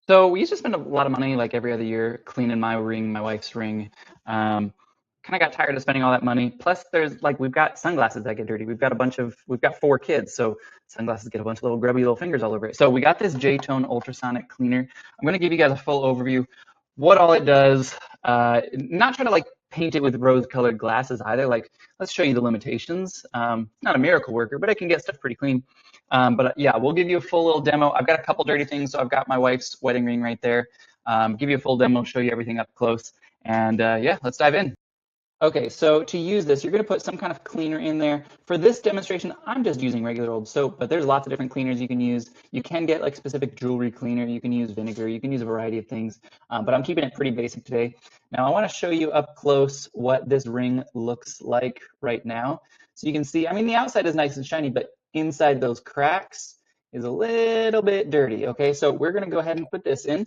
So we used to spend a lot of money like every other year cleaning my ring, my wife's ring. Kind of got tired of spending all that money. Plus, there's like we've got sunglasses that get dirty. We've got 4 kids, so sunglasses get a bunch of little grubby little fingers all over it. So we got this J-Tone ultrasonic cleaner. I'm gonna give you guys a full overview, what all it does. Not trying to like paint it with rose-colored glasses either. Like, let's show you the limitations. Not a miracle worker, but it can get stuff pretty clean. But yeah, we'll give you a full little demo. I've got a couple dirty things, so I've got my wife's wedding ring right there. Give you a full demo, show you everything up close, and yeah, let's dive in. Okay, so to use this, you're going to put some kind of cleaner in there. For this demonstration, I'm just using regular old soap, but there's lots of different cleaners you can use. You can get like specific jewelry cleaner. You can use vinegar. You can use a variety of things, but I'm keeping it pretty basic today. Now, I want to show you up close what this ring looks like right now. So you can see, I mean, the outside is nice and shiny, but inside those cracks is a little bit dirty. Okay, so we're going to go ahead and put this in.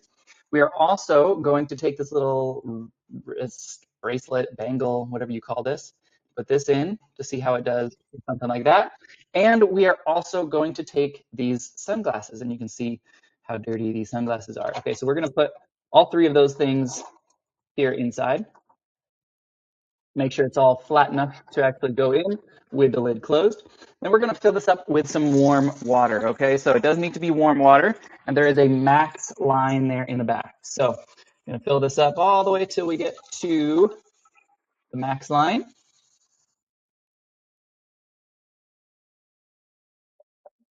We are also going to take this little wrist bracelet, bangle, whatever you call this, put this in to see how it does, something like that. And we are also going to take these sunglasses, and you can see how dirty these sunglasses are. Okay, so we're going to put all 3 of those things here inside. Make sure it's all flat enough to actually go in with the lid closed. Then we're going to fill this up with some warm water, okay? So it does need to be warm water, and there is a max line there in the back. So I'm going to fill this up all the way till we get to the max line.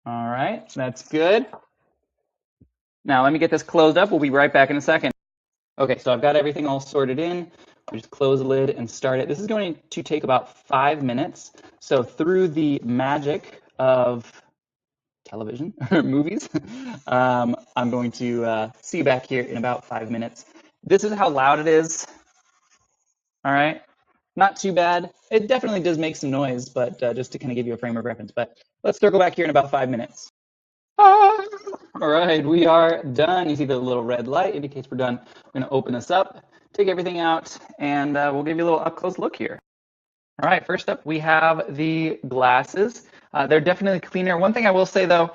All right, that's good. Now let me get this closed up. We'll be right back in a second. Okay, so I've got everything all sorted in. We just close the lid and start it. This is going to take about 5 minutes. So through the magic of television or movies, I'm going to see you back here in about 5 minutes. This is how loud it is. All right, not too bad. It definitely does make some noise, but just to kind of give you a frame of reference. But let's circle back here in about 5 minutes. Ah! All right, we are done. You see the little red light indicates we're done. I'm going to open this up, take everything out, and we'll give you a little up-close look here. All right, first up, we have the glasses. They're definitely cleaner. One thing I will say, though,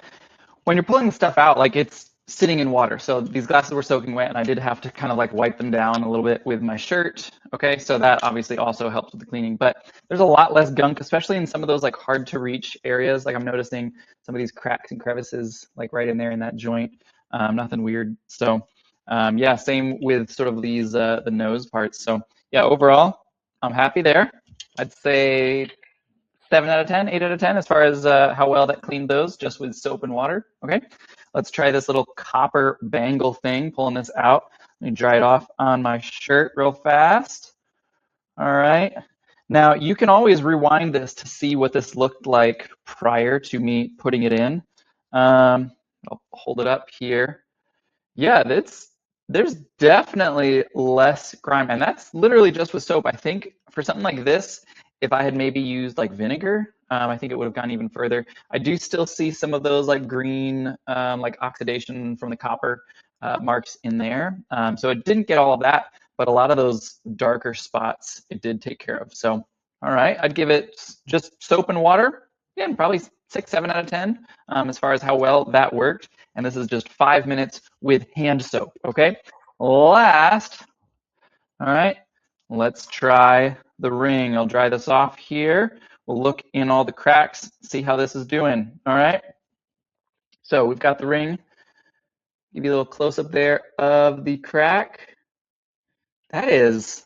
when you're pulling the stuff out, like it's sitting in water. So these glasses were soaking wet, and I did have to kind of like wipe them down a little bit with my shirt. Okay, so that obviously also helps with the cleaning. But there's a lot less gunk, especially in some of those like hard to reach areas. Like I'm noticing some of these cracks and crevices like right in there in that joint. Nothing weird. So yeah, same with sort of these the nose parts. So yeah, overall, I'm happy there. I'd say 7 out of 10, 8 out of 10 as far as how well that cleaned those just with soap and water. Okay, let's try this little copper bangle thing, pulling this out. Let me dry it off on my shirt real fast. All right. Now you can always rewind this to see what this looked like prior to me putting it in. I'll hold it up here. Yeah, there's definitely less grime, and that's literally just with soap. I think for something like this, if I had maybe used like vinegar, I think it would have gone even further. I do still see some of those like green, like oxidation from the copper marks in there. So it didn't get all of that, but a lot of those darker spots it did take care of. So, all right, I'd give it just soap and water. Yeah, probably 6, 7 out of 10 as far as how well that worked. And this is just 5 minutes with hand soap, okay? Last, all right, let's try the ring. I'll dry this off here. We'll look in all the cracks, see how this is doing, all right? So we've got the ring. Give you a little close up there of the crack. That is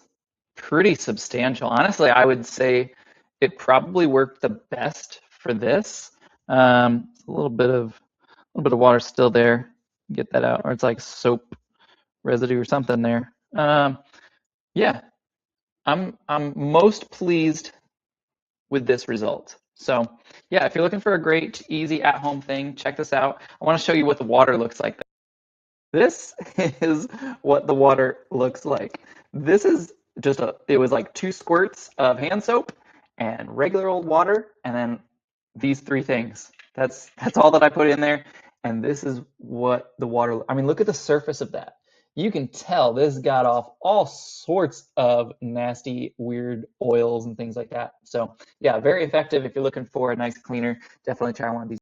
pretty substantial. Honestly, I would say it probably worked the best for this. A little bit of water still there. Get that out, or it's like soap residue or something there. Yeah, I'm most pleased with this result. So yeah, if you're looking for a great, easy at-home thing, check this out. I want to show you what the water looks like. This is what the water looks like. This is just it was like 2 squirts of hand soap and regular old water, and then these 3 things. That's all that I put in there, and this is what the water, I mean, look at the surface of that. You can tell this got off all sorts of nasty, weird oils and things like that. So yeah, very effective if you're looking for a nice cleaner. Definitely try one of these.